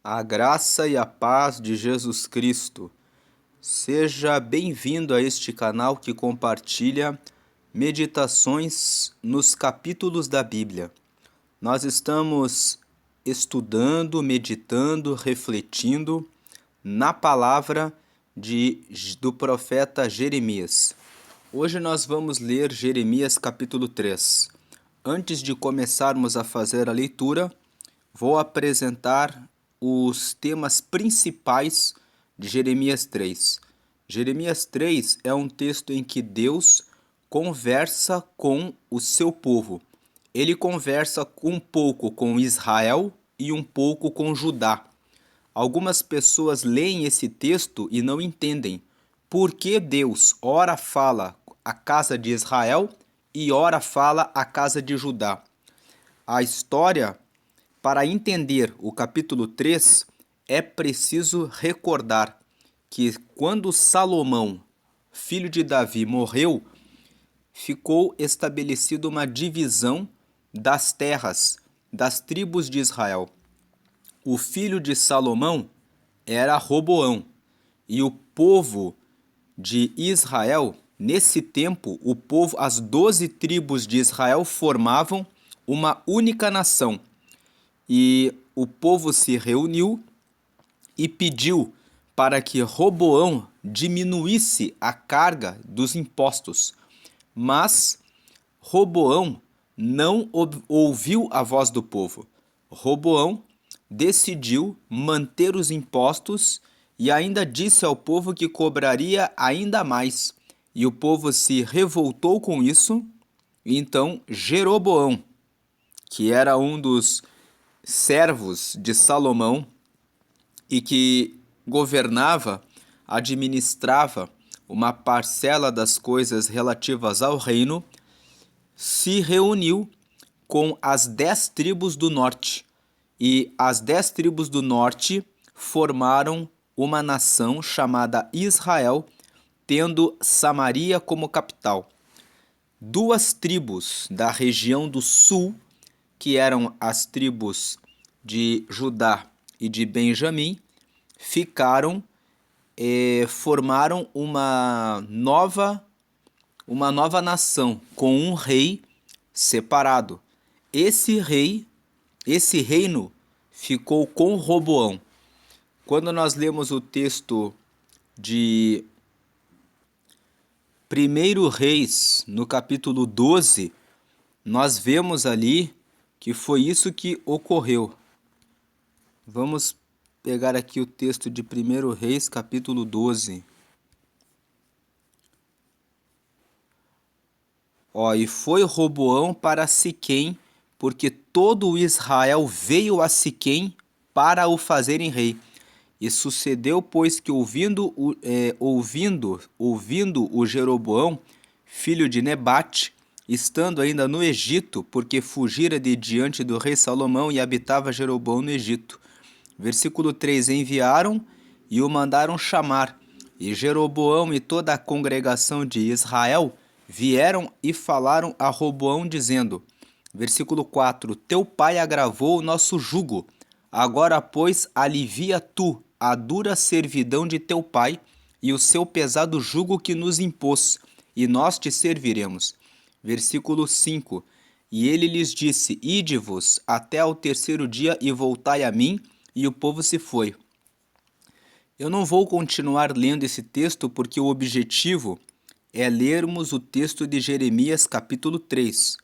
A graça e a paz de Jesus Cristo. Seja bem-vindo a este canal que compartilha meditações nos capítulos da Bíblia. Nós estamos estudando, meditando, refletindo na palavra do profeta Jeremias. Hoje nós vamos ler Jeremias capítulo 3. Antes de começarmos a fazer a leitura, vou apresentar os temas principais de Jeremias 3. Jeremias 3 é um texto em que Deus conversa com o seu povo. Ele conversa um pouco com Israel e um pouco com Judá. Algumas pessoas leem esse texto e não entendem por que Deus ora fala à casa de Israel e ora fala à casa de Judá. A história, para entender o capítulo 3, é preciso recordar que quando Salomão, filho de Davi, morreu, ficou estabelecida uma divisão das terras, das tribos de Israel. O filho de Salomão era Roboão, e o povo de Israel, nesse tempo, as 12 tribos de Israel formavam uma única nação. E o povo se reuniu e pediu para que Roboão diminuísse a carga dos impostos. Mas Roboão não ouviu a voz do povo. Roboão decidiu manter os impostos e ainda disse ao povo que cobraria ainda mais. E o povo se revoltou com isso. E então Jeroboão, que era um dos servos de Salomão e que governava, administrava uma parcela das coisas relativas ao reino, se reuniu com as 10 tribos do norte. E as 10 tribos do norte formaram uma nação chamada Israel, tendo Samaria como capital. 2 tribos da região do sul, que eram as tribos de Judá e de Benjamim, formaram uma nova nação com um rei separado. Esse reino ficou com Roboão. Quando nós lemos o texto de 1 Reis, no capítulo 12, nós vemos ali que foi isso que ocorreu. Vamos pegar aqui o texto de 1 Reis, capítulo 12. E foi Roboão para Siquém, porque todo o Israel veio a Siquém para o fazerem rei. E sucedeu, pois, que ouvindo o Jeroboão, filho de Nebate, estando ainda no Egito, porque fugira de diante do rei Salomão e habitava Jeroboão no Egito. Versículo 3, enviaram e o mandaram chamar. E Jeroboão e toda a congregação de Israel vieram e falaram a Roboão, dizendo, versículo 4, teu pai agravou o nosso jugo. Agora, pois, alivia tu a dura servidão de teu pai e o seu pesado jugo que nos impôs, e nós te serviremos. Versículo 5, e ele lhes disse, ide-vos até ao terceiro dia e voltai a mim, e o povo se foi. Eu não vou continuar lendo esse texto porque o objetivo é lermos o texto de Jeremias capítulo 3.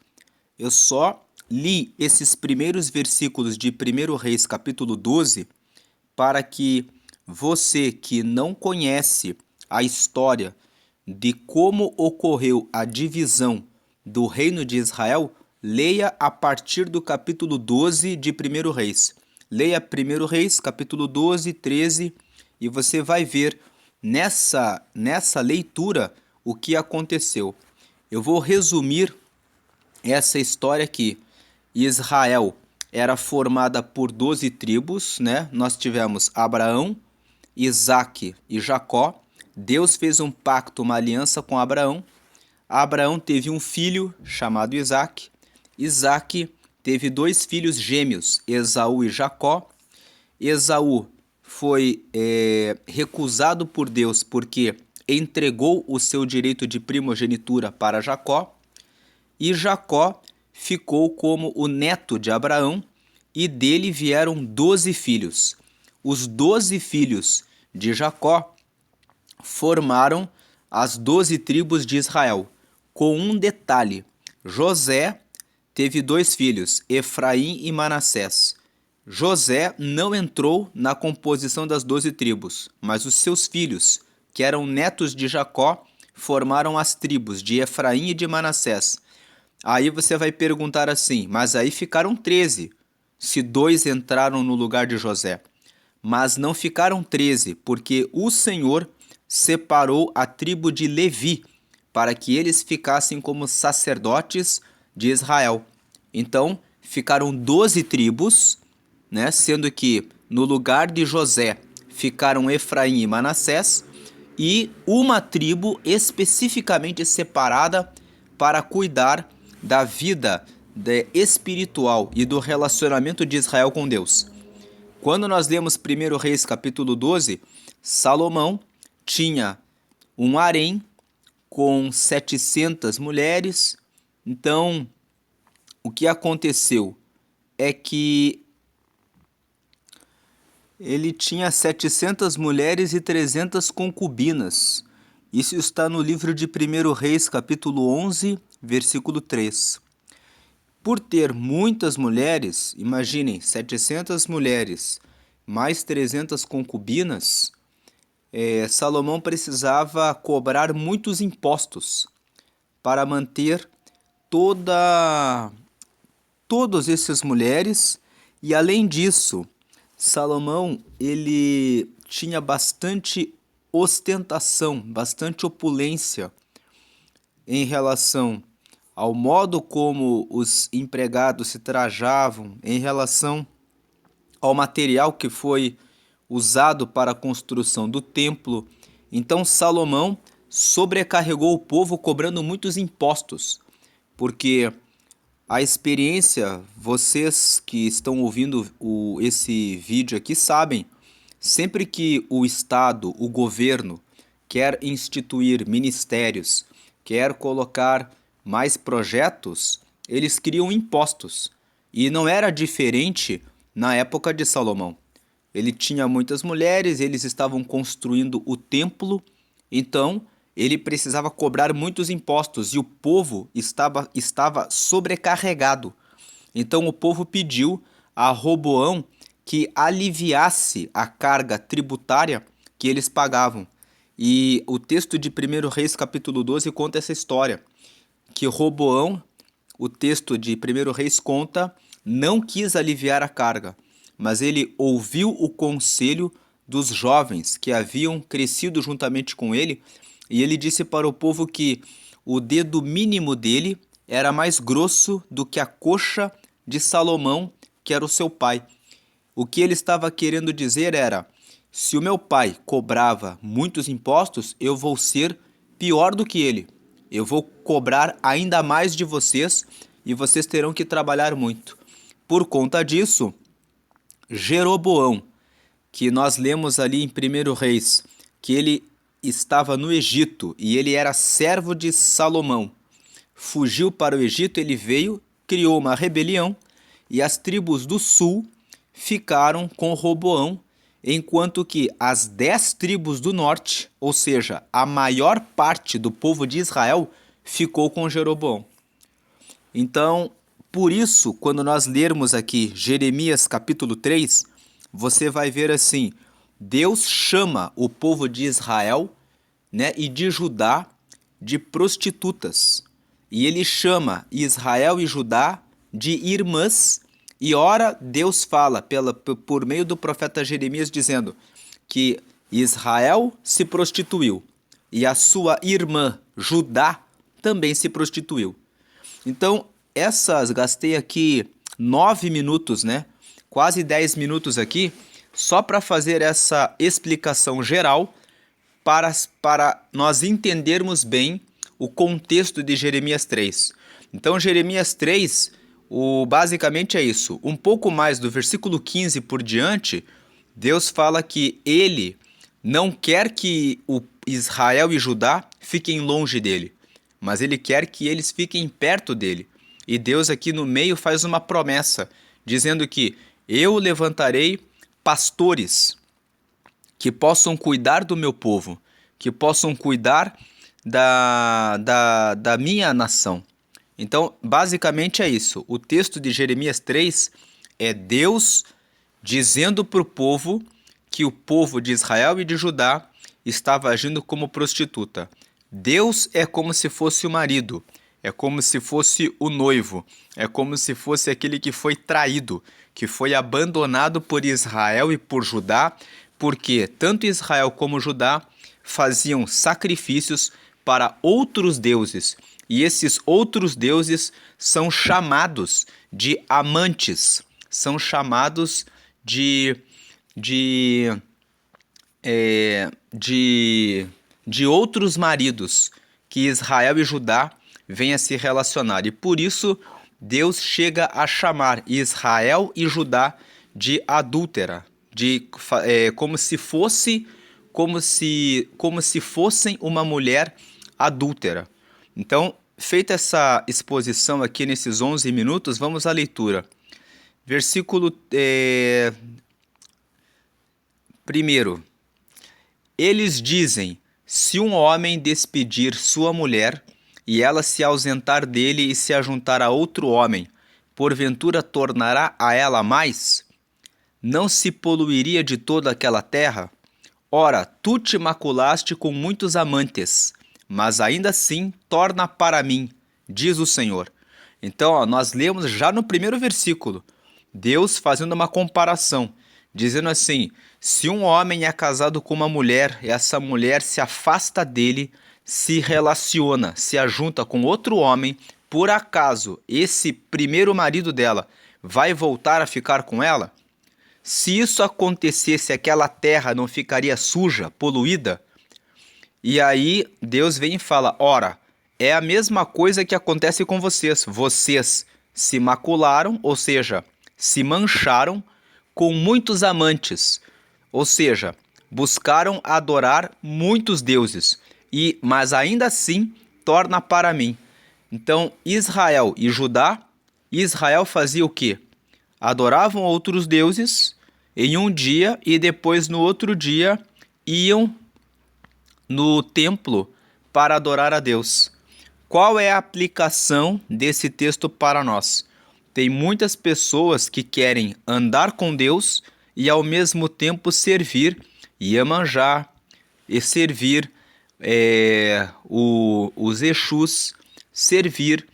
Eu só li esses primeiros versículos de 1 Reis capítulo 12 para que você que não conhece a história de como ocorreu a divisão do reino de Israel, leia a partir do capítulo 12 de 1 Reis. Leia 1 Reis, capítulo 12, 13, e você vai ver nessa leitura o que aconteceu. Eu vou resumir essa história aqui. Israel era formada por 12 tribos, né? Nós tivemos Abraão, Isaque e Jacó. Deus fez um pacto, uma aliança com Abraão. Abraão teve um filho chamado Isaque. Isaque teve 2 filhos gêmeos, Esaú e Jacó. Esaú foi recusado por Deus porque entregou o seu direito de primogenitura para Jacó, e Jacó ficou como o neto de Abraão, e dele vieram 12 filhos. Os 12 filhos de Jacó formaram as 12 tribos de Israel, com um detalhe: José teve 2 filhos, Efraim e Manassés. José não entrou na composição das 12 tribos, mas os seus filhos, que eram netos de Jacó, formaram as tribos de Efraim e de Manassés. Aí você vai perguntar assim, mas aí ficaram 13, se 2 entraram no lugar de José. Mas não ficaram 13, porque o Senhor separou a tribo de Levi, para que eles ficassem como sacerdotes de Israel. Então, ficaram 12 tribos, né, sendo que no lugar de José ficaram Efraim e Manassés, e uma tribo especificamente separada para cuidar da vida espiritual e do relacionamento de Israel com Deus. Quando nós lemos 1 Reis capítulo 12, Salomão tinha um harém com 700 mulheres. Então, o que aconteceu é que ele tinha 700 mulheres e 300 concubinas. Isso está no livro de 1 Reis, capítulo 11, versículo 3. Por ter muitas mulheres, imaginem, 700 mulheres mais 300 concubinas, Salomão precisava cobrar muitos impostos para manter todas essas mulheres. E além disso, Salomão ele tinha bastante ostentação, bastante opulência em relação ao modo como os empregados se trajavam, em relação ao material que foi usado para a construção do templo. Então Salomão sobrecarregou o povo cobrando muitos impostos, porque a experiência, vocês que estão ouvindo esse vídeo aqui sabem, sempre que o Estado, o governo, quer instituir ministérios, quer colocar mais projetos, eles criam impostos. E não era diferente na época de Salomão. Ele tinha muitas mulheres, eles estavam construindo o templo, então ele precisava cobrar muitos impostos e o povo estava sobrecarregado. Então o povo pediu a Roboão que aliviasse a carga tributária que eles pagavam. E o texto de 1 Reis capítulo 12 conta essa história, que Roboão, o texto de 1 Reis conta, não quis aliviar a carga, mas ele ouviu o conselho dos jovens que haviam crescido juntamente com ele, e ele disse para o povo que o dedo mínimo dele era mais grosso do que a coxa de Salomão, que era o seu pai. O que ele estava querendo dizer era: se o meu pai cobrava muitos impostos, eu vou ser pior do que ele. Eu vou cobrar ainda mais de vocês e vocês terão que trabalhar muito. Por conta disso, Jeroboão, que nós lemos ali em 1 Reis, que ele estava no Egito e ele era servo de Salomão, fugiu para o Egito, ele veio, criou uma rebelião e as tribos do sul ficaram com Roboão, enquanto que as 10 tribos do norte, ou seja, a maior parte do povo de Israel, ficou com Jeroboão. Então, por isso, quando nós lermos aqui Jeremias capítulo 3, você vai ver assim, Deus chama o povo de Israel, né, e de Judá de prostitutas. E ele chama Israel e Judá de irmãs. E ora, Deus fala por meio do profeta Jeremias dizendo que Israel se prostituiu e a sua irmã Judá também se prostituiu. Então, gastei aqui 9 minutos, né? Quase 10 minutos aqui, só para fazer essa explicação geral para nós entendermos bem o contexto de Jeremias 3. Então, Jeremias 3... basicamente é isso, um pouco mais do versículo 15 por diante, Deus fala que ele não quer que o Israel e Judá fiquem longe dele, mas ele quer que eles fiquem perto dele. E Deus aqui no meio faz uma promessa, dizendo que eu levantarei pastores que possam cuidar do meu povo, que possam cuidar da minha nação. Então, basicamente é isso. O texto de Jeremias 3 é Deus dizendo para o povo que o povo de Israel e de Judá estava agindo como prostituta. Deus é como se fosse o marido, é como se fosse o noivo, é como se fosse aquele que foi traído, que foi abandonado por Israel e por Judá, porque tanto Israel como Judá faziam sacrifícios para outros deuses, e esses outros deuses são chamados de amantes, são chamados de outros maridos que Israel e Judá vêm a se relacionar. E por isso Deus chega a chamar Israel e Judá de adúltera, como se fossem uma mulher adúltera. Então, feita essa exposição aqui nesses 11 minutos, vamos à leitura. Versículo 1. Eles dizem: se um homem despedir sua mulher, e ela se ausentar dele e se ajuntar a outro homem, porventura tornará a ela mais? Não se poluiria de toda aquela terra? Ora, tu te maculaste com muitos amantes, mas ainda assim torna para mim, diz o Senhor. Então, nós lemos já no primeiro versículo, Deus fazendo uma comparação, dizendo assim: se um homem é casado com uma mulher, e essa mulher se afasta dele, se relaciona, se ajunta com outro homem, por acaso esse primeiro marido dela vai voltar a ficar com ela? Se isso acontecesse, aquela terra não ficaria suja, poluída? E aí Deus vem e fala: ora, é a mesma coisa que acontece com vocês. Vocês se macularam, ou seja, se mancharam com muitos amantes, ou seja, buscaram adorar muitos deuses, mas ainda assim torna para mim. Então Israel e Judá, Israel fazia o quê? Adoravam outros deuses em um dia e depois no outro dia iam no templo para adorar a Deus. Qual é a aplicação desse texto para nós? Tem muitas pessoas que querem andar com Deus e ao mesmo tempo servir Iemanjá e servir os Exus, servir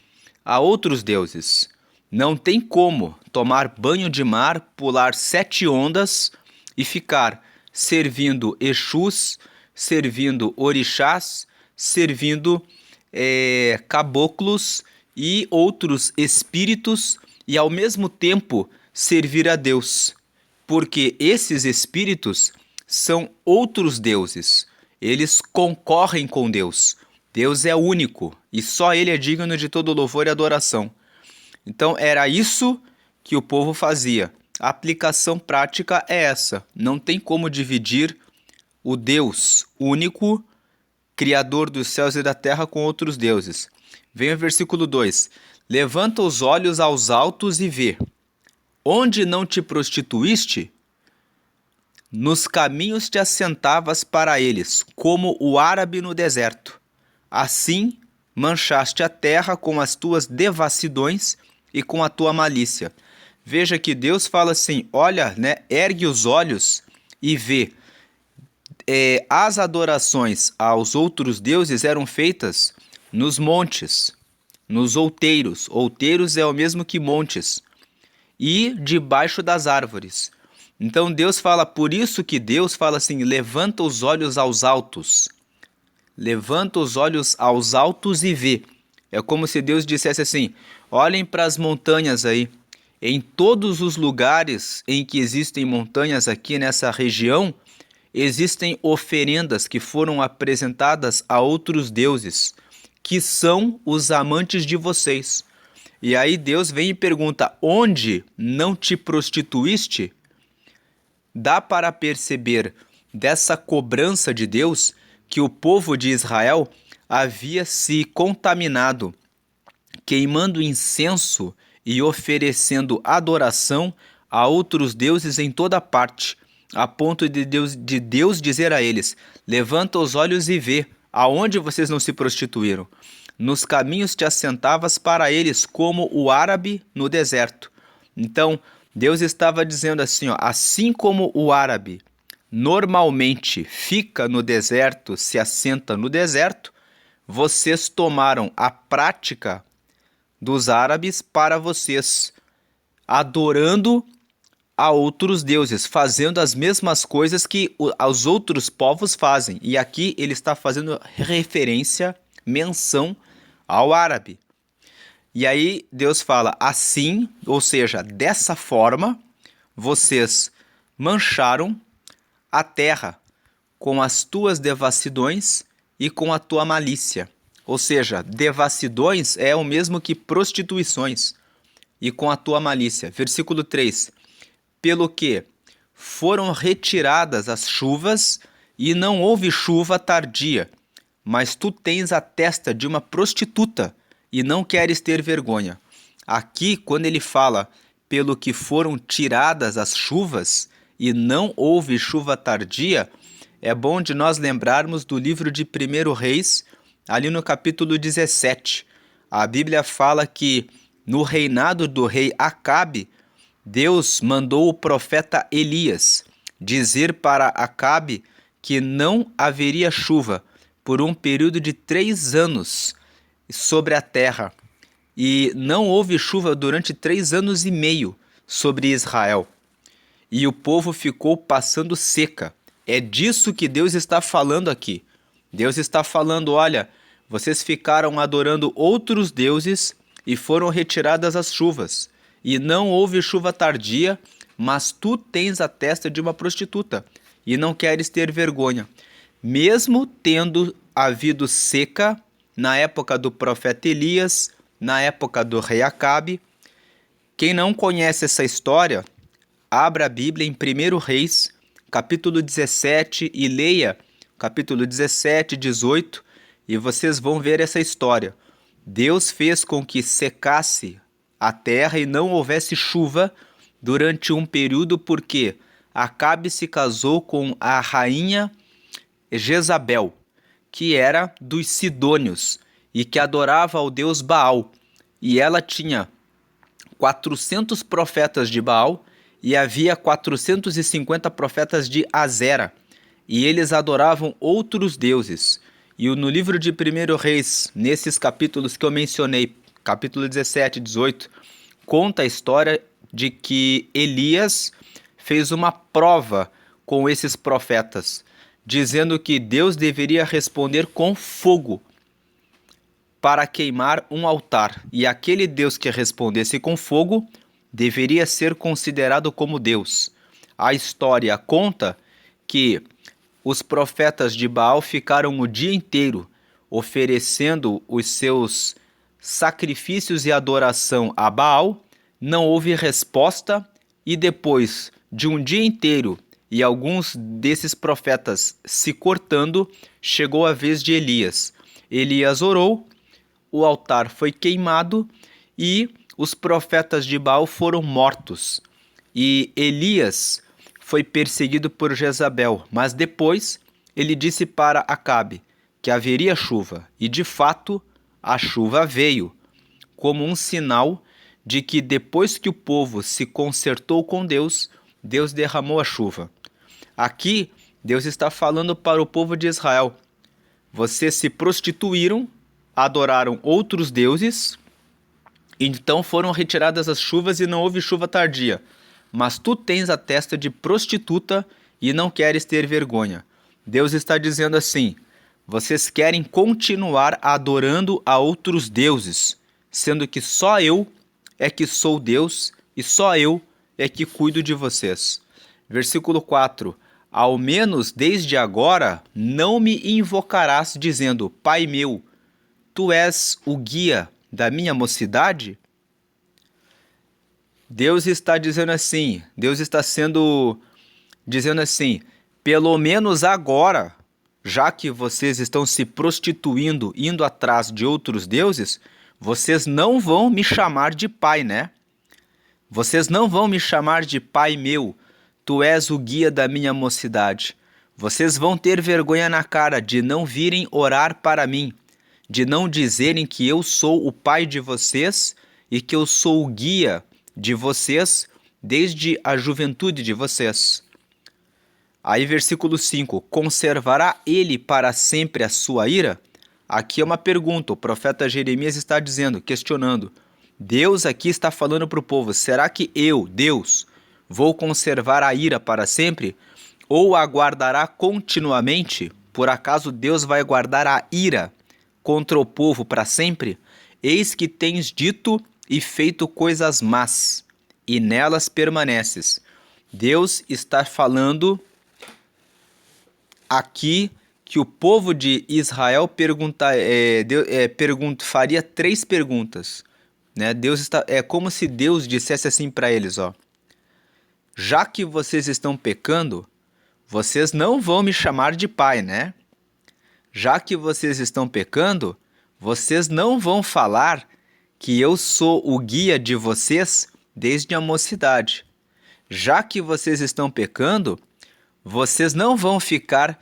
a outros deuses. Não tem como tomar banho de mar, pular 7 ondas e ficar servindo Exus, servindo orixás, servindo caboclos e outros espíritos e ao mesmo tempo servir a Deus, porque esses espíritos são outros deuses, eles concorrem com Deus. Deus é único e só Ele é digno de todo louvor e adoração. Então era isso que o povo fazia. A aplicação prática é essa. Não tem como dividir o Deus único, Criador dos céus e da terra, com outros deuses. Vem o versículo 2. Levanta os olhos aos altos e vê. Onde não te prostituíste? Nos caminhos te assentavas para eles, como o árabe no deserto. Assim manchaste a terra com as tuas devassidões e com a tua malícia. Veja que Deus fala assim: olha, ergue os olhos e vê. As adorações aos outros deuses eram feitas nos montes, nos outeiros. Outeiros é o mesmo que montes. E debaixo das árvores. Então Deus fala, por isso que Deus fala assim: levanta os olhos aos altos. Levanta os olhos aos altos e vê. É como se Deus dissesse assim: olhem para as montanhas aí. Em todos os lugares em que existem montanhas aqui nessa região, existem oferendas que foram apresentadas a outros deuses, que são os amantes de vocês. E aí Deus vem e pergunta: onde não te prostituíste? dá para perceber dessa cobrança de Deus que o povo de Israel havia se contaminado, queimando incenso e oferecendo adoração a outros deuses em toda parte, a ponto de Deus dizer a eles: levanta os olhos e vê, aonde vocês não se prostituíram. Nos caminhos te assentavas para eles como o árabe no deserto. Então, Deus estava dizendo assim, ó, assim como o árabe normalmente fica no deserto, se assenta no deserto, vocês tomaram a prática dos árabes para vocês, adorando a outros deuses, fazendo as mesmas coisas que os outros povos fazem. E aqui ele está fazendo referência, menção ao árabe. E aí Deus fala assim, ou seja, dessa forma, vocês mancharam a terra com as tuas devassidões e com a tua malícia. Ou seja, devassidões é o mesmo que prostituições, e com a tua malícia. Versículo 3. Pelo que foram retiradas as chuvas e não houve chuva tardia, mas tu tens a testa de uma prostituta e não queres ter vergonha. Aqui, quando ele fala pelo que foram tiradas as chuvas e não houve chuva tardia, é bom de nós lembrarmos do livro de 1 Reis, ali no capítulo 17. A Bíblia fala que no reinado do rei Acabe, Deus mandou o profeta Elias dizer para Acabe que não haveria chuva por um período de 3 anos sobre a terra. E não houve chuva durante 3 anos e meio sobre Israel. E o povo ficou passando seca. É disso que Deus está falando aqui. Deus está falando, olha, vocês ficaram adorando outros deuses e foram retiradas as chuvas. E não houve chuva tardia, mas tu tens a testa de uma prostituta e não queres ter vergonha. Mesmo tendo havido seca na época do profeta Elias, na época do rei Acabe. Quem não conhece essa história, abra a Bíblia em 1 Reis, capítulo 17 e leia capítulo 17, 18 e vocês vão ver essa história. Deus fez com que secasse a terra e não houvesse chuva durante um período porque Acabe se casou com a rainha Jezabel, que era dos Sidônios e que adorava ao deus Baal. E ela tinha 400 profetas de Baal e havia 450 profetas de Azera. E eles adoravam outros deuses. E no livro de 1 Reis, nesses capítulos que eu mencionei, capítulo 17 e 18, conta a história de que Elias fez uma prova com esses profetas, dizendo que Deus deveria responder com fogo para queimar um altar. E aquele Deus que respondesse com fogo deveria ser considerado como Deus. A história conta que os profetas de Baal ficaram o dia inteiro oferecendo os seus sacrifícios e adoração a Baal, não houve resposta e depois de um dia inteiro e alguns desses profetas se cortando, chegou a vez de Elias. Elias orou, o altar foi queimado e os profetas de Baal foram mortos. E Elias foi perseguido por Jezabel, mas depois ele disse para Acabe que haveria chuva, e de fato a chuva veio, como um sinal de que depois que o povo se consertou com Deus, Deus derramou a chuva. Aqui Deus está falando para o povo de Israel: vocês se prostituíram, adoraram outros deuses, então foram retiradas as chuvas e não houve chuva tardia. Mas tu tens a testa de prostituta e não queres ter vergonha. Deus está dizendo assim: vocês querem continuar adorando a outros deuses, sendo que só eu é que sou Deus e só eu é que cuido de vocês. Versículo 4. Ao menos desde agora não me invocarás dizendo: Pai meu, tu és o guia da minha mocidade? Deus está dizendo assim, Deus está sendo dizendo assim: pelo menos agora, já que vocês estão se prostituindo, indo atrás de outros deuses, vocês não vão me chamar de pai, né? Vocês não vão me chamar de pai meu, tu és o guia da minha mocidade. Vocês vão ter vergonha na cara de não virem orar para mim, de não dizerem que eu sou o pai de vocês e que eu sou o guia de vocês desde a juventude de vocês. Aí versículo 5, conservará ele para sempre a sua ira? Aqui é uma pergunta, o profeta Jeremias está dizendo, questionando. Deus aqui está falando para o povo, será que eu, Deus, vou conservar a ira para sempre? Ou aguardará continuamente? Por acaso Deus vai guardar a ira contra o povo para sempre? Eis que tens dito e feito coisas más, e nelas permaneces. Deus está falando aqui que o povo de Israel faria 3 perguntas. Né? É como se Deus dissesse assim para eles, ó: já que vocês estão pecando, vocês não vão me chamar de pai, né? Já que vocês estão pecando, vocês não vão falar que eu sou o guia de vocês desde a mocidade. Já que vocês estão pecando, vocês não vão ficar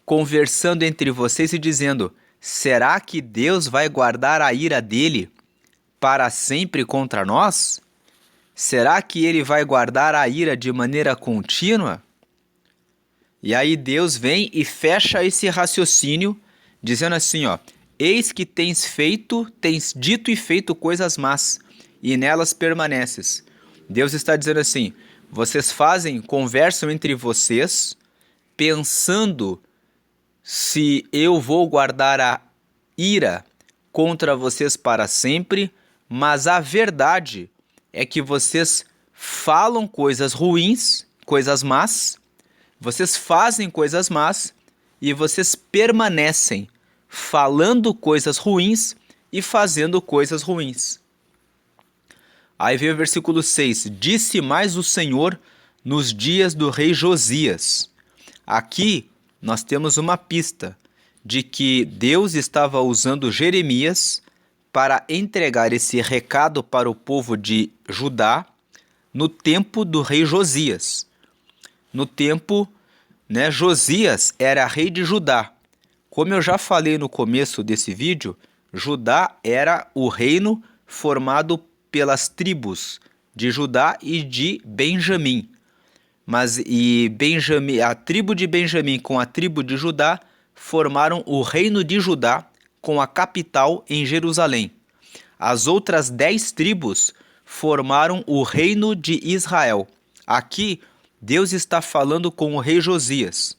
conversando entre vocês e dizendo: será que Deus vai guardar a ira dele para sempre contra nós? Será que ele vai guardar a ira de maneira contínua? E aí Deus vem e fecha esse raciocínio, dizendo assim, ó: eis que tens dito e feito coisas más, e nelas permaneces. Deus está dizendo assim: vocês conversam entre vocês, pensando se eu vou guardar a ira contra vocês para sempre, mas a verdade é que vocês falam coisas ruins, coisas más, vocês fazem coisas más e vocês permanecem falando coisas ruins e fazendo coisas ruins. Aí vem o versículo 6. Disse mais o Senhor nos dias do rei Josias. Aqui nós temos uma pista de que Deus estava usando Jeremias para entregar esse recado para o povo de Judá no tempo do rei Josias. No tempo, Josias era rei de Judá. Como eu já falei no começo desse vídeo, Judá era o reino formado pelas tribos de Judá e de Benjamim. A tribo de Benjamim com a tribo de Judá formaram o reino de Judá com a capital em Jerusalém. As outras 10 tribos formaram o reino de Israel. Aqui, Deus está falando com o rei Josias,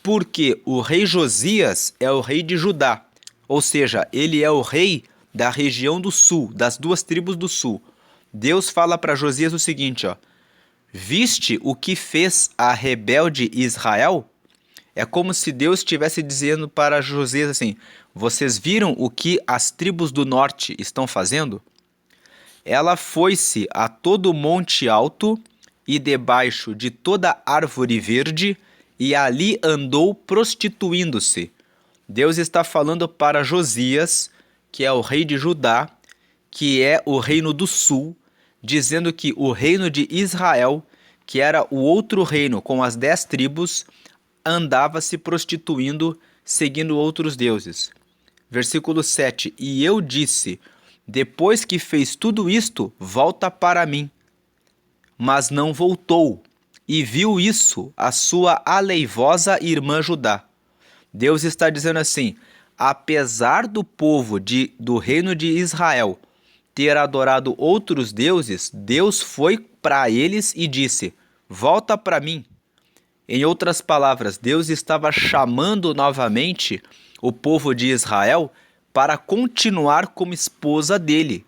porque o rei Josias é o rei de Judá, ou seja, ele é o rei da região do sul, das 2 tribos do sul. Deus fala para Josias o seguinte, ó: viste o que fez a rebelde Israel? É como se Deus estivesse dizendo para Josias assim: vocês viram o que as tribos do norte estão fazendo? Ela foi-se a todo monte alto e debaixo de toda árvore verde, e ali andou prostituindo-se. Deus está falando para Josias, que é o rei de Judá, que é o reino do sul, dizendo que o reino de Israel, que era o outro reino com as 10 tribos, andava se prostituindo, seguindo outros deuses. Versículo 7. E eu disse: depois que fez tudo isto, volta para mim. Mas não voltou, e viu isso a sua aleivosa irmã Judá. Deus está dizendo assim: apesar do povo do reino de Israel ter adorado outros deuses, Deus foi para eles e disse: volta para mim. Em outras palavras, Deus estava chamando novamente o povo de Israel para continuar como esposa dele,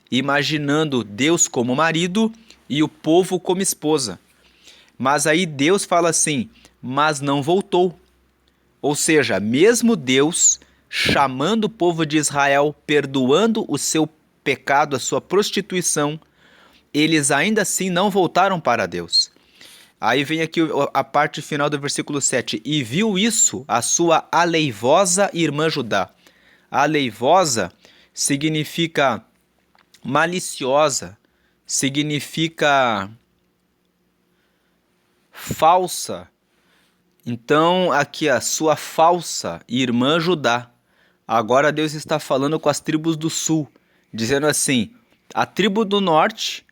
imaginando Deus como marido e o povo como esposa. Mas aí Deus fala assim: mas não voltou. Ou seja, mesmo Deus chamando o povo de Israel, perdoando o seu pecado, a sua prostituição, eles ainda assim não voltaram para Deus. Aí vem aqui a parte final do versículo 7. E viu isso a sua aleivosa irmã Judá. Aleivosa significa maliciosa, significa falsa. Então, aqui a sua falsa irmã Judá. Agora Deus está falando com as tribos do sul, dizendo assim: a tribo do norte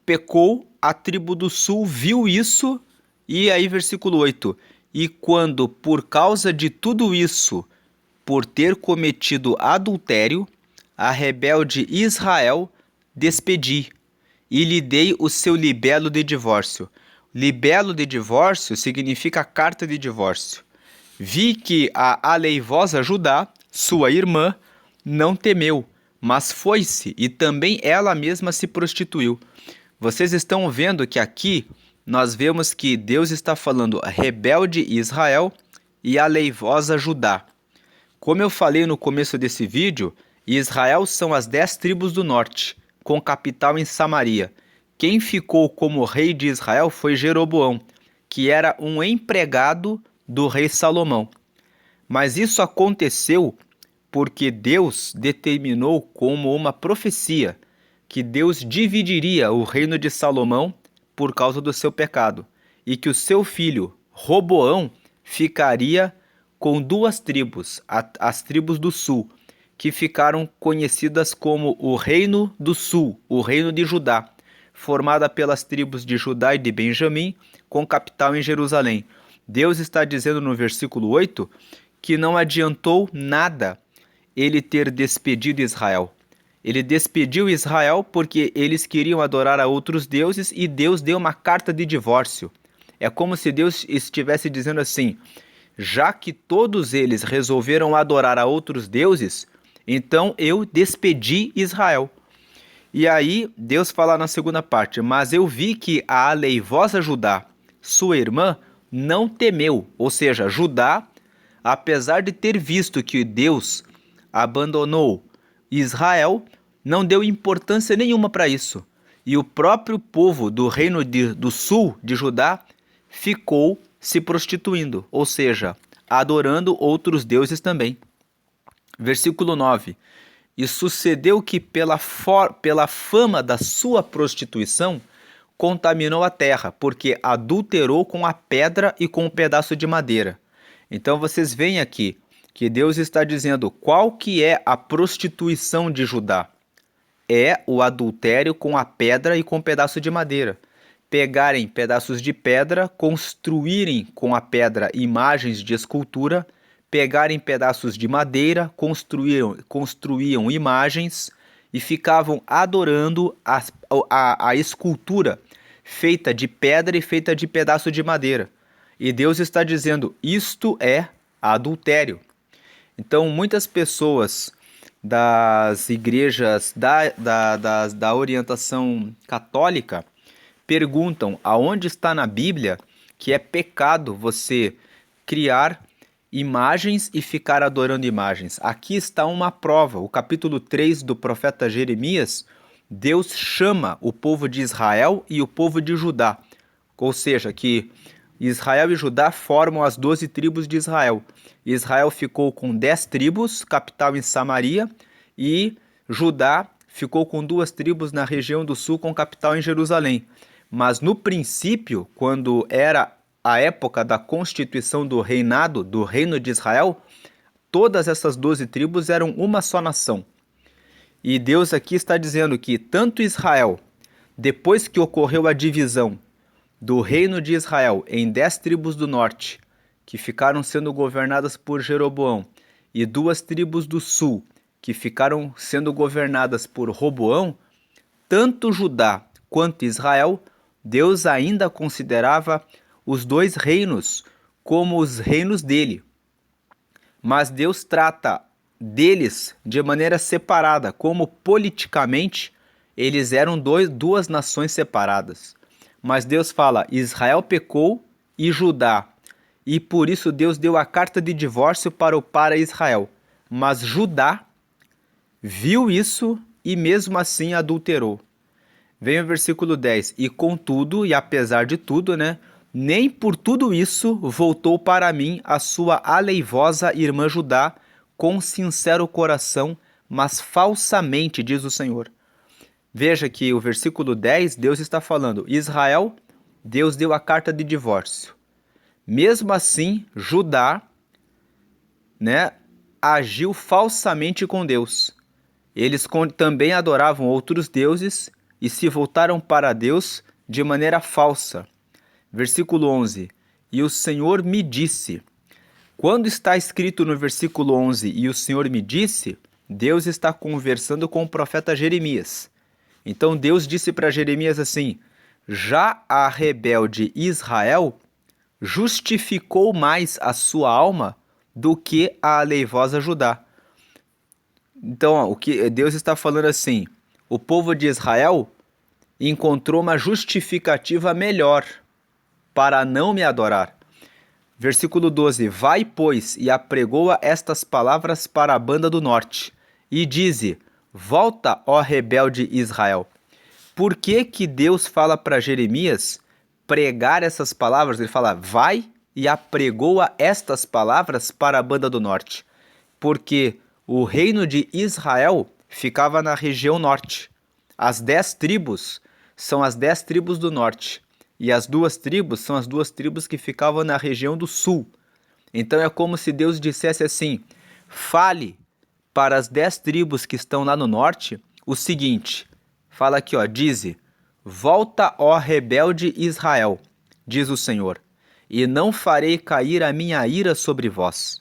pecou, a tribo do sul viu isso, e aí versículo 8, e quando por causa de tudo isso, por ter cometido adultério, a rebelde Israel despedi, e lhe dei o seu libelo de divórcio. Libelo de divórcio significa carta de divórcio. Vi que a aleivosa Judá, sua irmã, não temeu, mas foi-se, e também ela mesma se prostituiu. Vocês estão vendo que aqui nós vemos que Deus está falando rebelde Israel e aleivosa Judá. Como eu falei no começo desse vídeo, Israel são as 10 tribos do norte, com capital em Samaria. Quem ficou como rei de Israel foi Jeroboão, que era um empregado do rei Salomão. Mas isso aconteceu porque Deus determinou como uma profecia que Deus dividiria o reino de Salomão por causa do seu pecado, e que o seu filho Roboão ficaria com 2 tribos, as tribos do sul, que ficaram conhecidas como o Reino do Sul, o Reino de Judá, formada pelas tribos de Judá e de Benjamim, com capital em Jerusalém. Deus está dizendo no versículo 8 que não adiantou nada ele ter despedido Israel. Ele despediu Israel porque eles queriam adorar a outros deuses e Deus deu uma carta de divórcio. É como se Deus estivesse dizendo assim: já que todos eles resolveram adorar a outros deuses, então eu despedi Israel. E aí Deus fala na segunda parte: mas eu vi que a aleivosa Judá, sua irmã, não temeu. Ou seja, Judá, apesar de ter visto que Deus abandonou Israel, não deu importância nenhuma para isso. E o próprio povo do reino do sul de Judá ficou se prostituindo, ou seja, adorando outros deuses também. Versículo 9. E sucedeu que pela fama da sua prostituição, contaminou a terra, porque adulterou com a pedra e com um pedaço de madeira. Então vocês veem aqui que Deus está dizendo qual que é a prostituição de Judá. É o adultério com a pedra e com um pedaço de madeira. Pegarem pedaços de pedra, construírem com a pedra imagens de escultura, pegarem pedaços de madeira, construíam imagens e ficavam adorando a escultura feita de pedra e feita de pedaço de madeira. E Deus está dizendo, isto é adultério. Então, muitas pessoas das igrejas da orientação católica perguntam aonde está na Bíblia que é pecado você criar imagens e ficar adorando imagens. Aqui está uma prova. O capítulo 3 do profeta Jeremias, Deus chama o povo de Israel e o povo de Judá. Ou seja, que Israel e Judá formam as 12 tribos de Israel. Israel ficou com 10 tribos, capital em Samaria, e Judá ficou com 2 tribos na região do sul, com capital em Jerusalém. Mas no princípio, quando era a época da constituição do reinado, do reino de Israel, todas essas 12 tribos eram uma só nação. E Deus aqui está dizendo que tanto Israel, depois que ocorreu a divisão do reino de Israel em 10 tribos do norte, que ficaram sendo governadas por Jeroboão, e 2 tribos do sul, que ficaram sendo governadas por Roboão, tanto Judá quanto Israel, Deus ainda considerava os 2 reinos como os reinos dele. Mas Deus trata deles de maneira separada, como politicamente eles eram 2 nações separadas. Mas Deus fala, Israel pecou e Judá, e por isso Deus deu a carta de divórcio para Israel. Mas Judá viu isso e mesmo assim adulterou. Vem o versículo 10. E contudo, e apesar de tudo, né? Nem por tudo isso voltou para mim a sua aleivosa irmã Judá com sincero coração, mas falsamente, diz o Senhor. Veja que o versículo 10, Deus está falando, Israel, Deus deu a carta de divórcio. Mesmo assim, Judá, né, agiu falsamente com Deus. Eles também adoravam outros deuses e se voltaram para Deus de maneira falsa. Versículo 11. E o Senhor me disse. Quando está escrito no versículo 11, e o Senhor me disse, Deus está conversando com o profeta Jeremias. Então Deus disse para Jeremias assim, já a rebelde Israel justificou mais a sua alma do que a aleivosa Judá. Então, o que Deus está falando assim, o povo de Israel encontrou uma justificativa melhor para não me adorar. Versículo 12, vai, pois, e apregoa estas palavras para a banda do norte, e dize, volta, ó rebelde Israel. Por que que Deus fala para Jeremias pregar essas palavras? Ele fala, vai e apregoa estas palavras para a banda do norte. Porque o reino de Israel ficava na região norte. As 10 tribos são as 10 tribos do norte. E as 2 tribos são as 2 tribos que ficavam na região do sul. Então é como se Deus dissesse assim, fale para as 10 tribos que estão lá no norte o seguinte, fala aqui, ó, dize, volta, ó rebelde Israel, diz o Senhor, e não farei cair a minha ira sobre vós,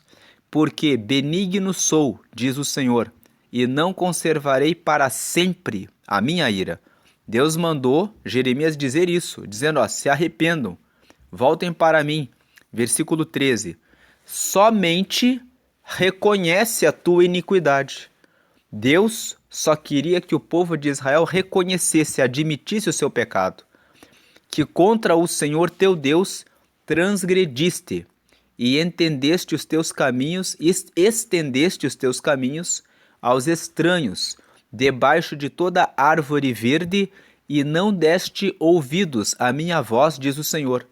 porque benigno sou, diz o Senhor, e não conservarei para sempre a minha ira. Deus mandou Jeremias dizer isso, dizendo, ó, se arrependam, voltem para mim. Versículo 13, somente reconhece a tua iniquidade. Deus só queria que o povo de Israel reconhecesse, admitisse o seu pecado, que contra o Senhor teu Deus transgrediste e entendeste os teus caminhos, estendeste os teus caminhos aos estranhos, debaixo de toda árvore verde, e não deste ouvidos à minha voz, diz o Senhor.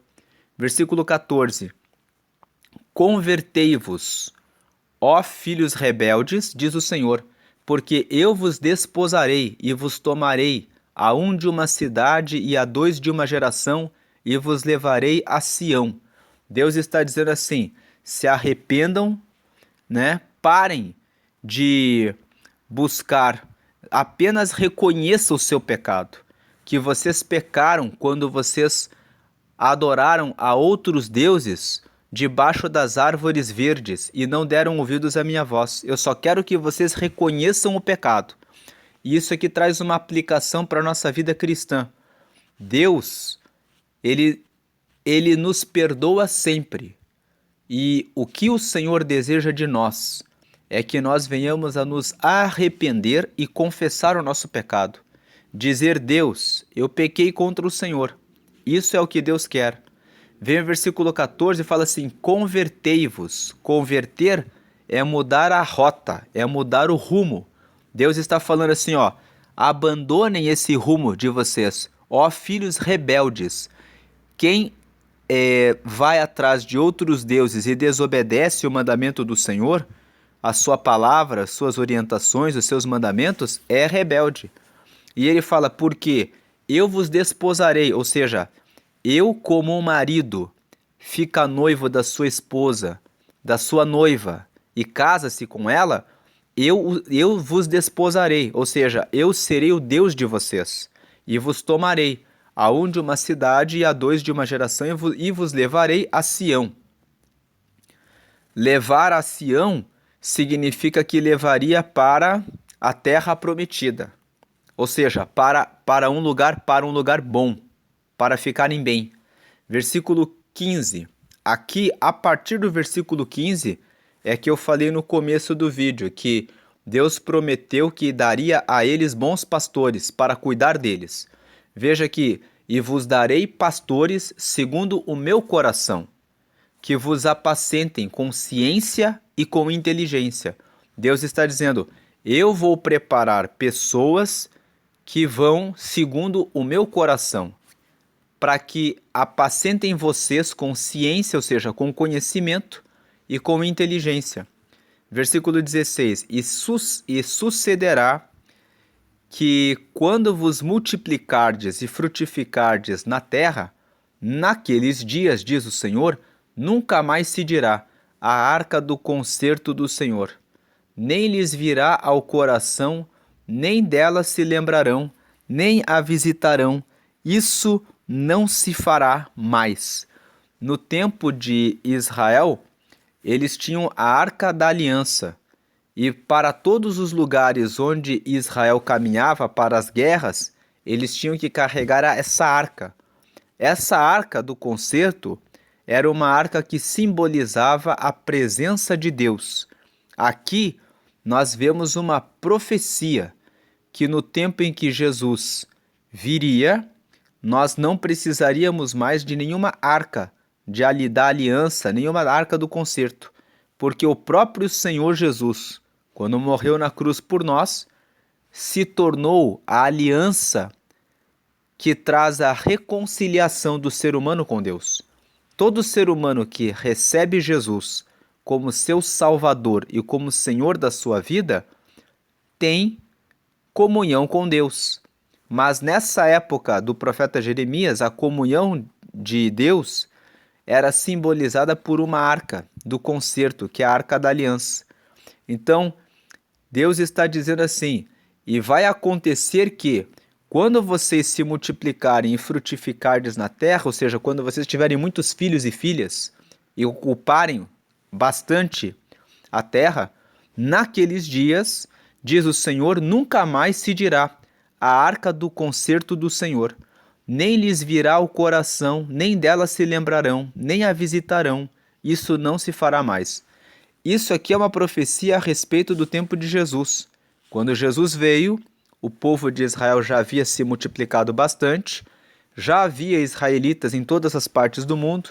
Versículo 14. Convertei-vos, ó filhos rebeldes, diz o Senhor, porque eu vos desposarei e vos tomarei, a um de uma cidade e a 2 de uma geração, e vos levarei a Sião. Deus está dizendo assim, se arrependam, né? Parem de buscar, apenas reconheça o seu pecado, que vocês pecaram quando vocês adoraram a outros deuses debaixo das árvores verdes e não deram ouvidos à minha voz. Eu só quero que vocês reconheçam o pecado. E isso aqui traz uma aplicação para a nossa vida cristã. Deus, Ele nos perdoa sempre. E o que o Senhor deseja de nós é que nós venhamos a nos arrepender e confessar o nosso pecado. Dizer, Deus, eu pequei contra o Senhor. Isso é o que Deus quer. Vem o versículo 14 e fala assim, convertei-vos. Converter é mudar a rota, é mudar o rumo. Deus está falando assim, ó, abandonem esse rumo de vocês, ó filhos rebeldes. Quem vai atrás de outros deuses e desobedece o mandamento do Senhor, a sua palavra, suas orientações, os seus mandamentos, é rebelde. E ele fala, porque eu vos desposarei, ou seja, eu como um marido fica noivo da sua esposa, da sua noiva, e casa-se com ela, eu vos desposarei, ou seja, eu serei o Deus de vocês, e vos tomarei, a um de uma cidade e a 2 de uma geração, e vos levarei a Sião. Levar a Sião significa que levaria para a terra prometida, ou seja, para um lugar bom, para ficarem bem. Versículo 15. Aqui, a partir do versículo 15, é que eu falei no começo do vídeo, que Deus prometeu que daria a eles bons pastores para cuidar deles. Veja aqui, e vos darei pastores segundo o meu coração, que vos apacentem com ciência e com inteligência. Deus está dizendo, eu vou preparar pessoas que vão segundo o meu coração, para que apacentem vocês com ciência, ou seja, com conhecimento e com inteligência. Versículo 16: E sucederá que quando vos multiplicardes e frutificardes na terra, naqueles dias, diz o Senhor, nunca mais se dirá a arca do concerto do Senhor, nem lhes virá ao coração, nem dela se lembrarão, nem a visitarão. Isso não se fará mais. No tempo de Israel, eles tinham a Arca da Aliança, e para todos os lugares onde Israel caminhava para as guerras, eles tinham que carregar essa arca. Essa arca do concerto era uma arca que simbolizava a presença de Deus. Aqui nós vemos uma profecia que no tempo em que Jesus viria, nós não precisaríamos mais de nenhuma arca da aliança, nenhuma arca do concerto, porque o próprio Senhor Jesus, quando morreu na cruz por nós, se tornou a aliança que traz a reconciliação do ser humano com Deus. Todo ser humano que recebe Jesus como seu Salvador e como Senhor da sua vida tem comunhão com Deus. Mas nessa época do profeta Jeremias, a comunhão de Deus era simbolizada por uma arca do concerto, que é a Arca da Aliança. Então, Deus está dizendo assim: e vai acontecer que, quando vocês se multiplicarem e frutificardes na terra, ou seja, quando vocês tiverem muitos filhos e filhas e ocuparem bastante a terra, naqueles dias, diz o Senhor, nunca mais se dirá a arca do concerto do Senhor, nem lhes virá o coração, nem dela se lembrarão, nem a visitarão. Isso não se fará mais. Isso aqui é uma profecia a respeito do tempo de Jesus. Quando Jesus veio, o povo de Israel já havia se multiplicado bastante, já havia israelitas em todas as partes do mundo.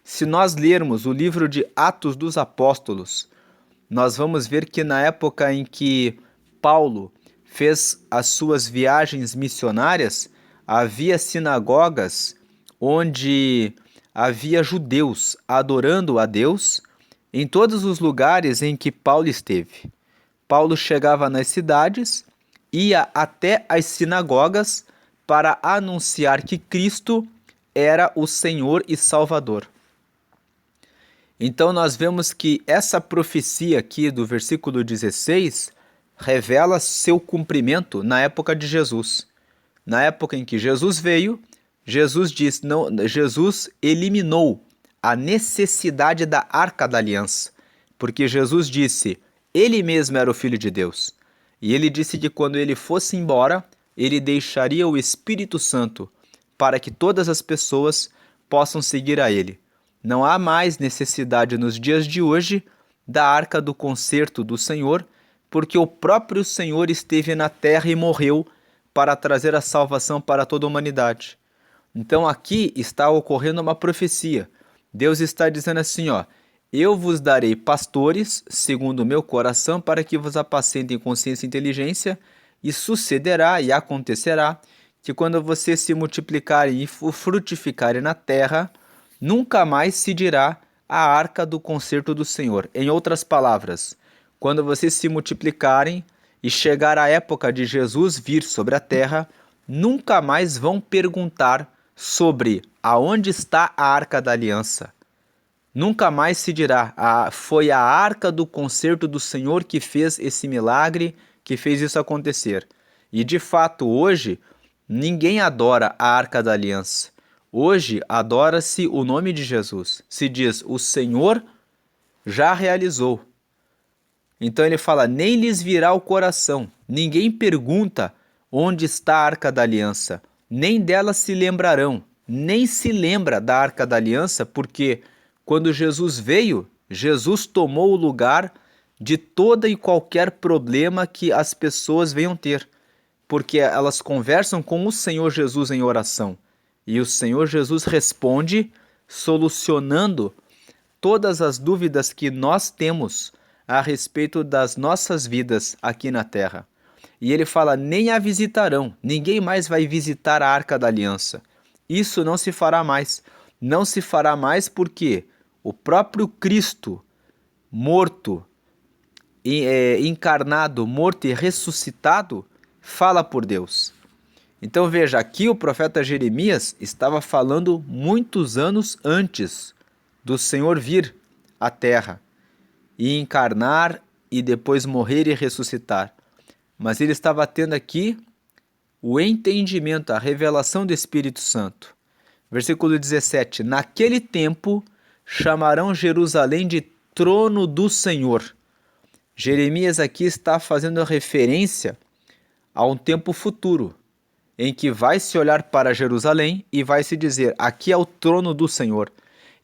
Se nós lermos o livro de Atos dos Apóstolos, nós vamos ver que na época em que Paulo fez as suas viagens missionárias, havia sinagogas onde havia judeus adorando a Deus em todos os lugares em que Paulo esteve. Paulo chegava nas cidades, ia até as sinagogas para anunciar que Cristo era o Senhor e Salvador. Então nós vemos que essa profecia aqui do versículo 16 revela seu cumprimento na época de Jesus. Na época em que Jesus veio, Jesus eliminou a necessidade da Arca da Aliança, porque Jesus disse, ele mesmo era o Filho de Deus. E ele disse que quando ele fosse embora, ele deixaria o Espírito Santo para que todas as pessoas possam seguir a ele. Não há mais necessidade nos dias de hoje da Arca do Concerto do Senhor, porque o próprio Senhor esteve na terra e morreu para trazer a salvação para toda a humanidade. Então aqui está ocorrendo uma profecia. Deus está dizendo assim, eu vos darei pastores, segundo o meu coração, para que vos apacentem com ciência e inteligência, e sucederá e acontecerá que quando vocês se multiplicarem e frutificarem na terra, nunca mais se dirá a arca do concerto do Senhor. Em outras palavras, quando vocês se multiplicarem e chegar a época de Jesus vir sobre a terra, nunca mais vão perguntar sobre aonde está a Arca da Aliança. Nunca mais se dirá, foi a Arca do Concerto do Senhor que fez esse milagre, que fez isso acontecer. E de fato, hoje, ninguém adora a Arca da Aliança. Hoje, adora-se o nome de Jesus. Se diz, o Senhor já realizou. Então ele fala, nem lhes virá o coração. Ninguém pergunta onde está a Arca da Aliança. Nem dela se lembrarão. Nem se lembra da Arca da Aliança, porque quando Jesus veio, Jesus tomou o lugar de toda e qualquer problema que as pessoas venham ter. Porque elas conversam com o Senhor Jesus em oração. E o Senhor Jesus responde solucionando todas as dúvidas que nós temos a respeito das nossas vidas aqui na Terra. E ele fala, nem a visitarão, ninguém mais vai visitar a Arca da Aliança. Isso não se fará mais. Não se fará mais porque o próprio Cristo, morto, encarnado, morto e ressuscitado, fala por Deus. Então veja, aqui o profeta Jeremias estava falando muitos anos antes do Senhor vir à terra e encarnar e depois morrer e ressuscitar. Mas ele estava tendo aqui o entendimento, a revelação do Espírito Santo. Versículo 17: naquele tempo chamarão Jerusalém de trono do Senhor. Jeremias aqui está fazendo referência a um tempo futuro, em que vai se olhar para Jerusalém e vai se dizer, aqui é o trono do Senhor,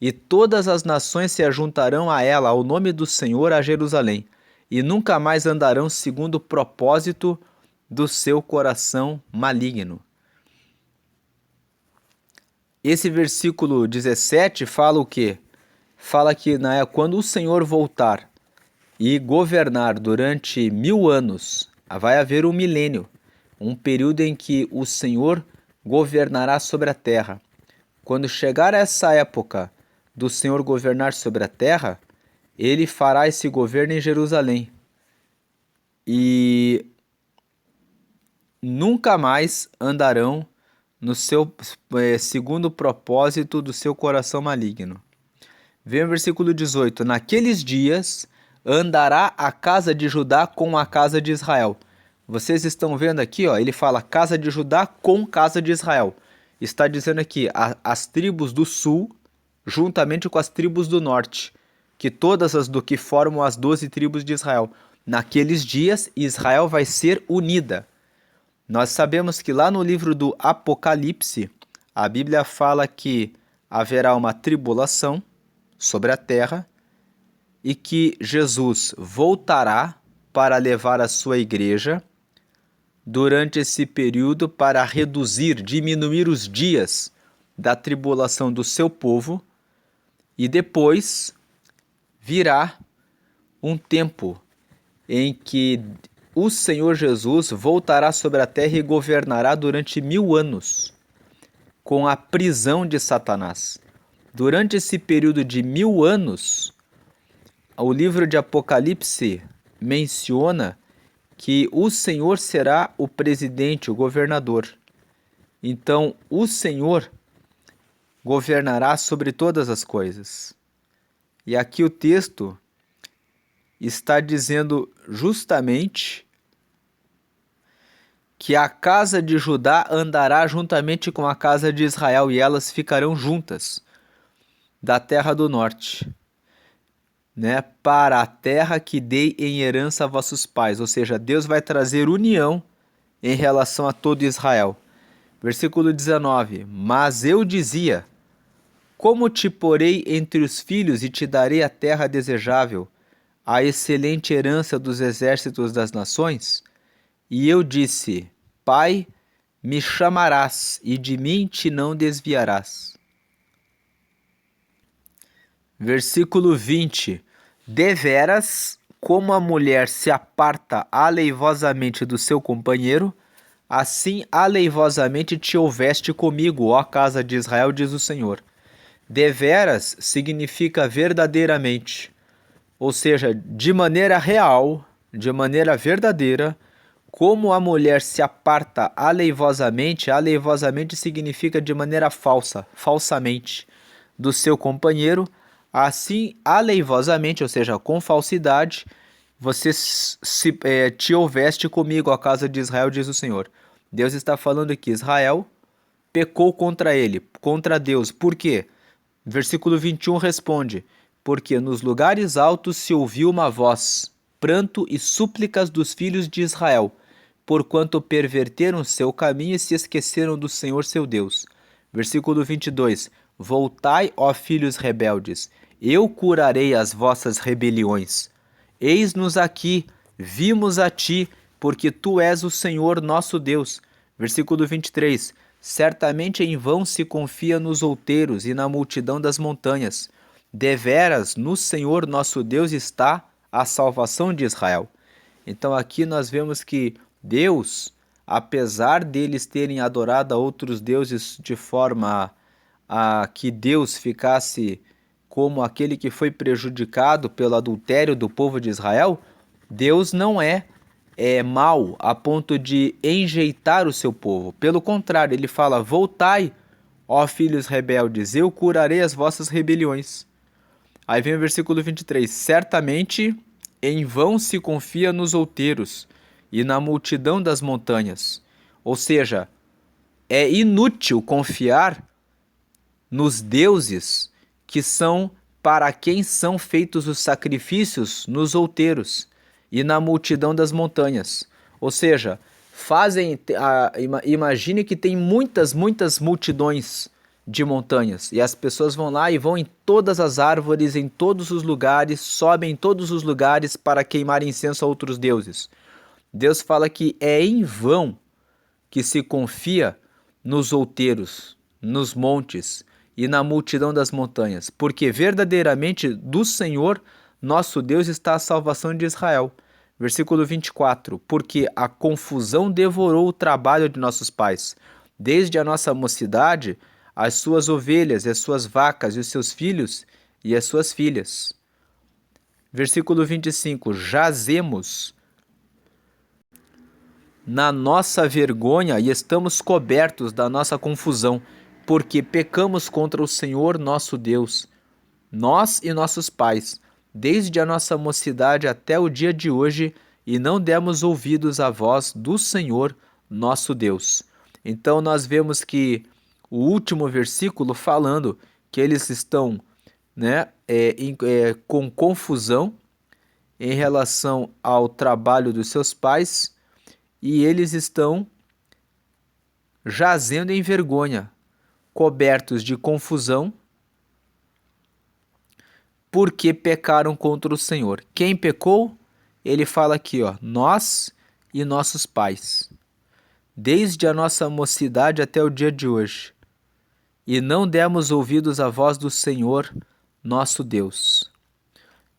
e todas as nações se ajuntarão a ela, ao nome do Senhor, a Jerusalém, e nunca mais andarão segundo o propósito do seu coração maligno. Esse versículo 17 fala o quê? Fala que quando o Senhor voltar e governar durante 1000 anos, vai haver um milênio, um período em que o Senhor governará sobre a terra. Quando chegar essa época do Senhor governar sobre a terra, ele fará esse governo em Jerusalém. E nunca mais andarão no seu segundo o propósito do seu coração maligno. Vem o versículo 18. Naqueles dias andará a casa de Judá com a casa de Israel. Vocês estão vendo aqui, ó, ele fala casa de Judá com casa de Israel. Está dizendo aqui as tribos do sul juntamente com as tribos do norte, que todas as do que formam as 12 tribos de Israel. Naqueles dias Israel vai ser unida. Nós sabemos que lá no livro do Apocalipse, a Bíblia fala que haverá uma tribulação sobre a terra e que Jesus voltará para levar a sua igreja durante esse período para diminuir os dias da tribulação do seu povo, e depois virá um tempo em que o Senhor Jesus voltará sobre a terra e governará durante 1000 anos, com a prisão de Satanás. Durante esse período de 1000 anos, o livro de Apocalipse menciona que o Senhor será o presidente, o governador. Então, o Senhor governará sobre todas as coisas. E aqui o texto está dizendo justamente que a casa de Judá andará juntamente com a casa de Israel e elas ficarão juntas da terra do norte, para a terra que dei em herança a vossos pais. Ou seja, Deus vai trazer união em relação a todo Israel. Versículo 19. Mas eu dizia, como te porei entre os filhos e te darei a terra desejável, a excelente herança dos exércitos das nações? E eu disse, Pai, me chamarás e de mim te não desviarás. Versículo 20. Deveras, como a mulher se aparta aleivosamente do seu companheiro, assim aleivosamente te houveste comigo, ó casa de Israel, diz o Senhor. Deveras significa verdadeiramente, ou seja, de maneira real, de maneira verdadeira, como a mulher se aparta aleivosamente, aleivosamente significa de maneira falsa, falsamente, do seu companheiro, assim aleivosamente, ou seja, com falsidade, você te houveste comigo, a casa de Israel, diz o Senhor. Deus está falando que Israel pecou contra ele, contra Deus. Por quê? Versículo 21 responde, porque nos lugares altos se ouviu uma voz, pranto e súplicas dos filhos de Israel, porquanto perverteram seu caminho e se esqueceram do Senhor seu Deus. Versículo 22, voltai, ó filhos rebeldes, eu curarei as vossas rebeliões. Eis-nos aqui, vimos a ti, porque tu és o Senhor nosso Deus. Versículo 23, certamente em vão se confia nos outeiros e na multidão das montanhas. Deveras, no Senhor nosso Deus está a salvação de Israel. Então aqui nós vemos que Deus, apesar deles terem adorado a outros deuses de forma a que Deus ficasse como aquele que foi prejudicado pelo adultério do povo de Israel, Deus não é mau a ponto de enjeitar o seu povo. Pelo contrário, ele fala: voltai, ó filhos rebeldes, eu curarei as vossas rebeliões. Aí vem o versículo 23. Certamente em vão se confia nos outeiros e na multidão das montanhas. Ou seja, é inútil confiar nos deuses que são para quem são feitos os sacrifícios nos outeiros e na multidão das montanhas. Ou seja, imagine que tem muitas multidões de montanhas e as pessoas vão lá e vão em todas as árvores, em todos os lugares, sobem em todos os lugares para queimar incenso a outros deuses. Deus fala que é em vão que se confia nos outeiros, nos montes e na multidão das montanhas, porque verdadeiramente do Senhor, nosso Deus, está a salvação de Israel. Versículo 24, porque a confusão devorou o trabalho de nossos pais, desde a nossa mocidade, as suas ovelhas, as suas vacas, e os seus filhos e as suas filhas. Versículo 25, jazemos na nossa vergonha e estamos cobertos da nossa confusão, porque pecamos contra o Senhor nosso Deus, nós e nossos pais, desde a nossa mocidade até o dia de hoje, e não demos ouvidos à voz do Senhor nosso Deus. Então nós vemos que o último versículo falando que eles estão com confusão em relação ao trabalho dos seus pais e eles estão jazendo em vergonha, cobertos de confusão, porque pecaram contra o Senhor. Quem pecou? Ele fala aqui, nós e nossos pais, desde a nossa mocidade até o dia de hoje, e não demos ouvidos à voz do Senhor, nosso Deus.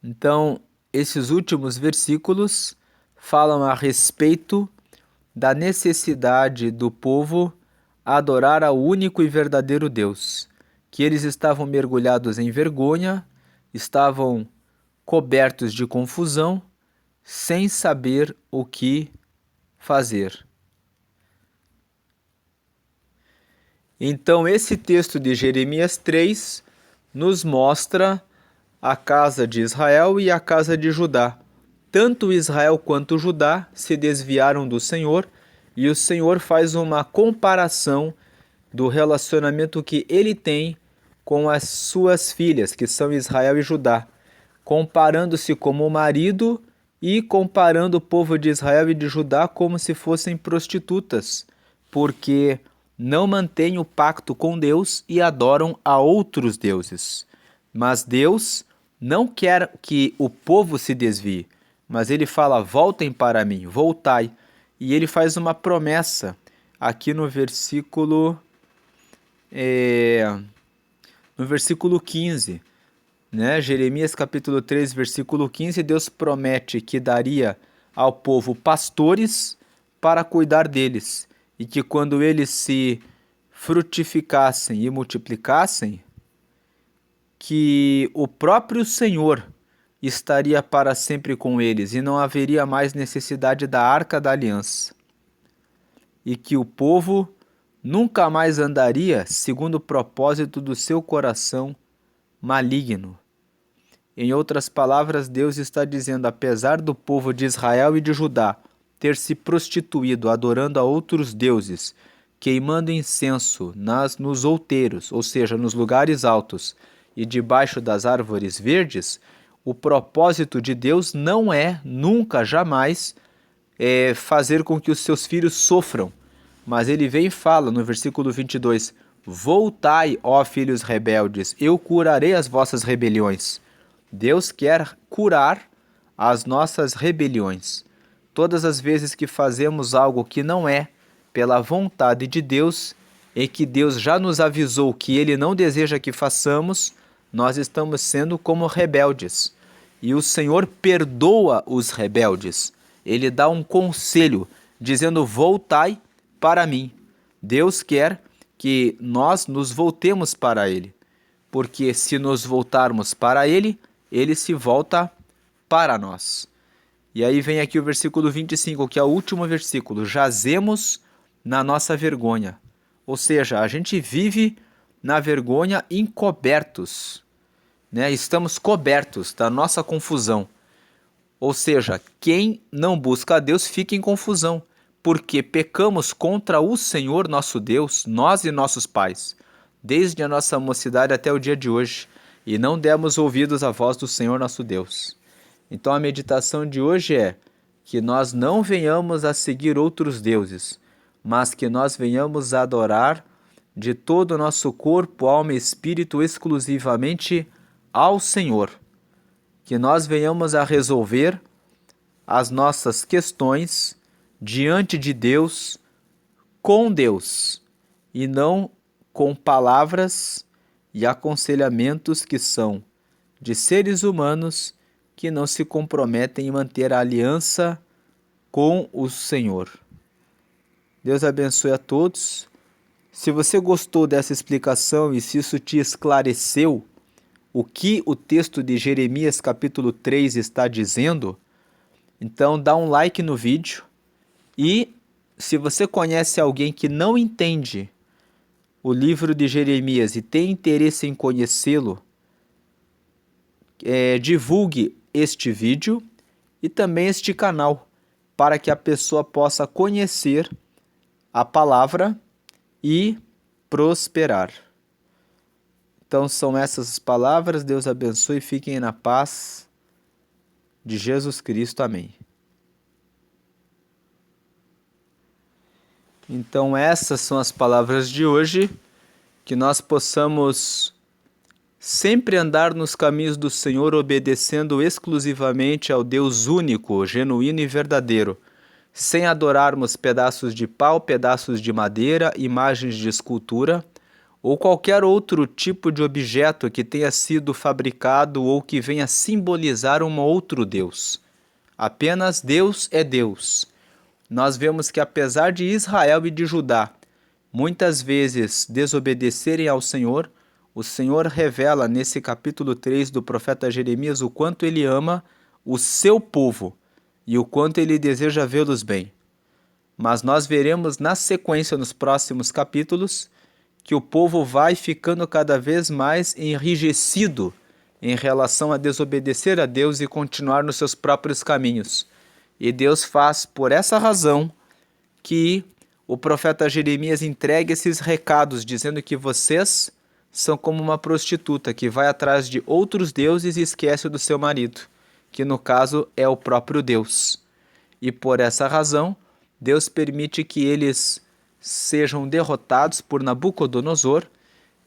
Então, esses últimos versículos falam a respeito da necessidade do povo adorar ao único e verdadeiro Deus, que eles estavam mergulhados em vergonha, estavam cobertos de confusão, sem saber o que fazer. Então, esse texto de Jeremias 3 nos mostra a casa de Israel e a casa de Judá. Tanto Israel quanto Judá se desviaram do Senhor, e o Senhor faz uma comparação do relacionamento que ele tem com as suas filhas, que são Israel e Judá, comparando-se como marido e comparando o povo de Israel e de Judá como se fossem prostitutas, porque não mantêm o pacto com Deus e adoram a outros deuses. Mas Deus não quer que o povo se desvie, mas ele fala: voltem para mim, voltai. E ele faz uma promessa aqui no versículo 15, Jeremias capítulo 3, versículo 15, Deus promete que daria ao povo pastores para cuidar deles, e que quando eles se frutificassem e multiplicassem, que o próprio Senhor estaria para sempre com eles e não haveria mais necessidade da Arca da Aliança, e que o povo nunca mais andaria segundo o propósito do seu coração maligno. Em outras palavras, Deus está dizendo: apesar do povo de Israel e de Judá ter se prostituído adorando a outros deuses, queimando incenso nos outeiros, ou seja, nos lugares altos e debaixo das árvores verdes, o propósito de Deus não é, nunca, jamais, fazer com que os seus filhos sofram. Mas ele vem e fala no versículo 22, voltai, ó filhos rebeldes, eu curarei as vossas rebeliões. Deus quer curar as nossas rebeliões. Todas as vezes que fazemos algo que não é pela vontade de Deus, e que Deus já nos avisou que Ele não deseja que façamos, nós estamos sendo como rebeldes. E o Senhor perdoa os rebeldes. Ele dá um conselho. dizendo: voltai para mim. Deus quer que nós nos voltemos para Ele, porque se nos voltarmos para Ele, Ele se volta para nós. E aí vem aqui o versículo 25, que é o último versículo: jazemos na nossa vergonha. Ou seja, a gente vive na vergonha encobertos, né? Estamos cobertos da nossa confusão. Ou seja, quem não busca a Deus fica em confusão, porque pecamos contra o Senhor nosso Deus, nós e nossos pais, desde a nossa mocidade até o dia de hoje, e não demos ouvidos à voz do Senhor nosso Deus. Então a meditação de hoje é que nós não venhamos a seguir outros deuses, mas que nós venhamos a adorar de todo o nosso corpo, alma e espírito exclusivamente ao Senhor. Que nós venhamos a resolver as nossas questões diante de Deus, com Deus, e não com palavras e aconselhamentos que são de seres humanos que não se comprometem em manter a aliança com o Senhor. Deus abençoe a todos. Se você gostou dessa explicação e se isso te esclareceu o que o texto de Jeremias capítulo 3 está dizendo, então dá um like no vídeo. E se você conhece alguém que não entende o livro de Jeremias e tem interesse em conhecê-lo, divulgue este vídeo e também este canal, para que a pessoa possa conhecer a palavra e prosperar. Então são essas as palavras. Deus abençoe e fiquem na paz de Jesus Cristo. Amém. Então essas são as palavras de hoje, que nós possamos sempre andar nos caminhos do Senhor, obedecendo exclusivamente ao Deus único, genuíno e verdadeiro, sem adorarmos pedaços de pau, pedaços de madeira, imagens de escultura, ou qualquer outro tipo de objeto que tenha sido fabricado ou que venha simbolizar um outro Deus. Apenas Deus é Deus. Nós vemos que apesar de Israel e de Judá muitas vezes desobedecerem ao Senhor, o Senhor revela nesse capítulo 3 do profeta Jeremias o quanto ele ama o seu povo e o quanto ele deseja vê-los bem. Mas nós veremos na sequência, nos próximos capítulos, que o povo vai ficando cada vez mais enrijecido em relação a desobedecer a Deus e continuar nos seus próprios caminhos. E Deus faz por essa razão que o profeta Jeremias entregue esses recados, dizendo que vocês são como uma prostituta que vai atrás de outros deuses e esquece do seu marido, que no caso é o próprio Deus. E por essa razão, Deus permite que eles sejam derrotados por Nabucodonosor,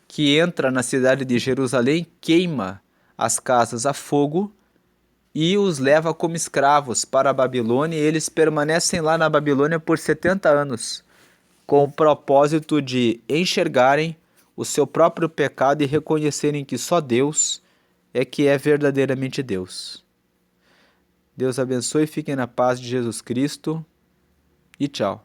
que entra na cidade de Jerusalém, queima as casas a fogo e os leva como escravos para a Babilônia, e eles permanecem lá na Babilônia por 70 anos, com o propósito de enxergarem o seu próprio pecado e reconhecerem que só Deus é que é verdadeiramente Deus. Deus abençoe, fiquem na paz de Jesus Cristo e tchau.